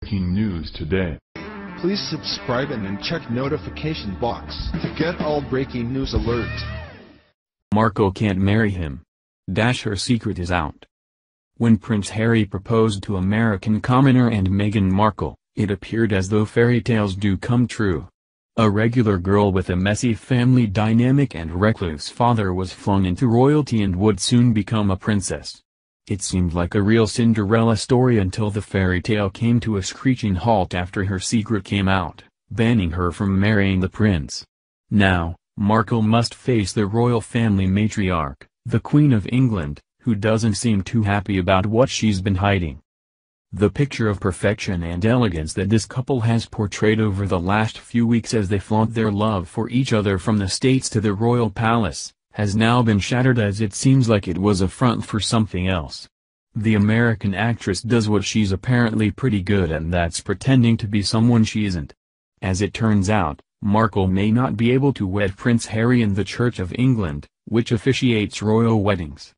breaking news today. Please subscribe and then check notification box to get all breaking news alerts. Markle can't marry him. Her secret is out. When Prince Harry proposed to American commoner and Meghan Markle, it appeared as though fairy tales do come true. A regular girl with a messy family dynamic and recluse father was flung into royalty and would soon become a princess. It seemed like a real Cinderella story until the fairy tale came to a screeching halt after her secret came out, banning her from marrying the prince. Now, Markle must face the royal family matriarch, the Queen of England, who doesn't seem too happy about what she's been hiding. The picture of perfection and elegance that this couple has portrayed over the last few weeks as they flaunt their love for each other from the States to the royal palace, has now been shattered as it seems like it was a front for something else. The American actress does what she's apparently pretty good at, and that's pretending to be someone she isn't. As it turns out, Markle may not be able to wed Prince Harry in the Church of England, which officiates royal weddings.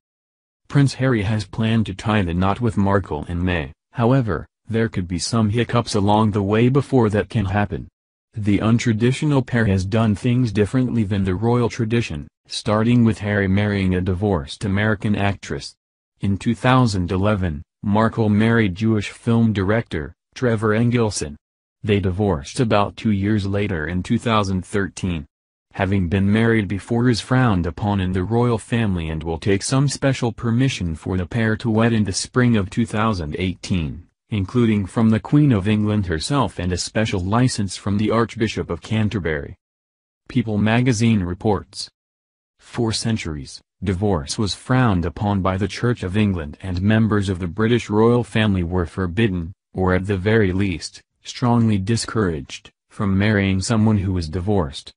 Prince Harry has planned to tie the knot with Markle in May, however, there could be some hiccups along the way before that can happen. The untraditional pair has done things differently than the royal tradition, starting with Harry marrying a divorced American actress. In 2011, Markle married Jewish film director, Trevor Engelson. They divorced about 2 years later in 2013. Having been married before is frowned upon in the royal family and will take some special permission for the pair to wed in the spring of 2018, including from the Queen of England herself and a special license from the Archbishop of Canterbury. People magazine reports. For centuries, divorce was frowned upon by the Church of England, and members of the British royal family were forbidden, or at the very least, strongly discouraged, from marrying someone who was divorced.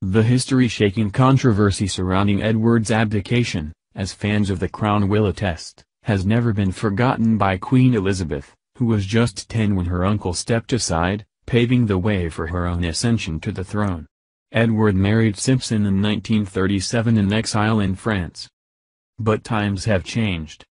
The history-shaking controversy surrounding Edward's abdication, as fans of the Crown will attest, has never been forgotten by Queen Elizabeth, who was just 10 when her uncle stepped aside, paving the way for her own ascension to the throne. Edward married Simpson in 1937 in exile in France. But times have changed.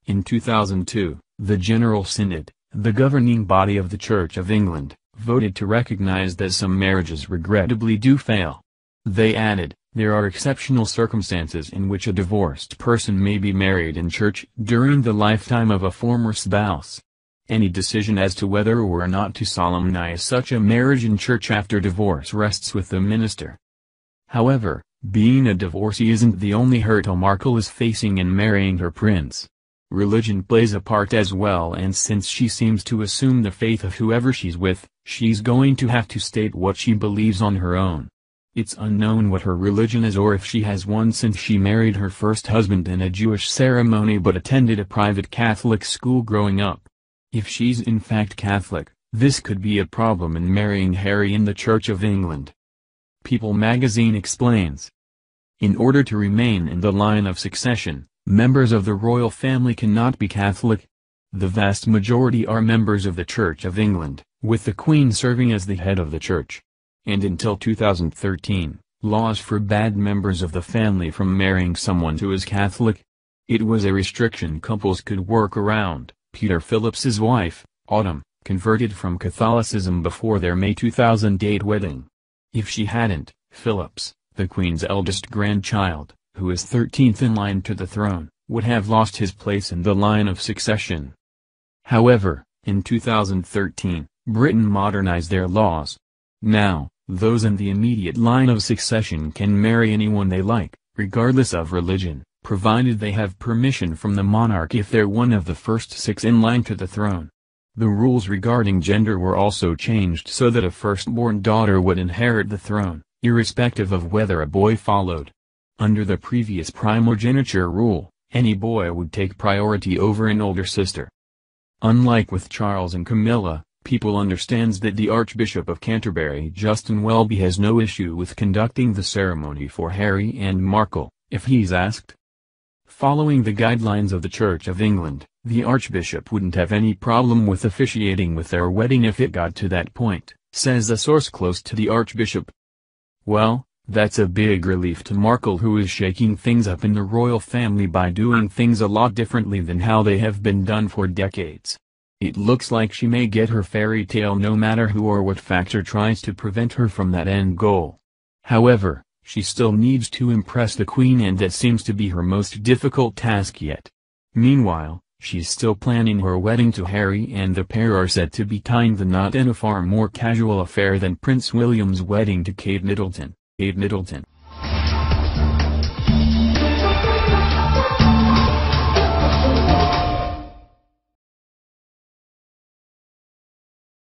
In 2002, the General Synod, the governing body of the Church of England, voted to recognize that some marriages regrettably do fail. They added, there are exceptional circumstances in which a divorced person may be married in church during the lifetime of a former spouse. Any decision as to whether or not to solemnize such a marriage in church after divorce rests with the minister. However, being a divorcee isn't the only hurdle Markle is facing in marrying her prince. Religion plays a part as well, and since she seems to assume the faith of whoever she's with, she's going to have to state what she believes on her own. It's unknown what her religion is or if she has one, since she married her first husband in a Jewish ceremony but attended a private Catholic school growing up. If she's in fact Catholic, this could be a problem in marrying Harry in the Church of England. People magazine explains. In order to remain in the line of succession, members of the royal family cannot be Catholic. The vast majority are members of the Church of England, with the Queen serving as the head of the church. And until 2013, laws forbade members of the family from marrying someone who is Catholic. It was a restriction couples could work around. Peter Phillips's wife, Autumn, converted from Catholicism before their May 2008 wedding. If she hadn't, Phillips, the Queen's eldest grandchild, who is 13th in line to the throne, would have lost his place in the line of succession. However, in 2013, Britain modernized their laws. Now, those in the immediate line of succession can marry anyone they like, regardless of religion, provided they have permission from the monarch if they're one of the first 6 in line to the throne. The rules regarding gender were also changed so that a firstborn daughter would inherit the throne, irrespective of whether a boy followed. Under the previous primogeniture rule, any boy would take priority over an older sister. Unlike with Charles and Camilla, people understands that the Archbishop of Canterbury Justin Welby has no issue with conducting the ceremony for Harry and Markle, if he's asked. Following the guidelines of the Church of England, the Archbishop wouldn't have any problem with officiating with their wedding if it got to that point, says a source close to the Archbishop. Well, that's a big relief to Markle, who is shaking things up in the royal family by doing things a lot differently than how they have been done for decades. It looks like she may get her fairy tale no matter who or what factor tries to prevent her from that end goal. However, she still needs to impress the Queen, and that seems to be her most difficult task yet. Meanwhile, she's still planning her wedding to Harry, and the pair are said to be tying the knot in a far more casual affair than Prince William's wedding to Kate Middleton.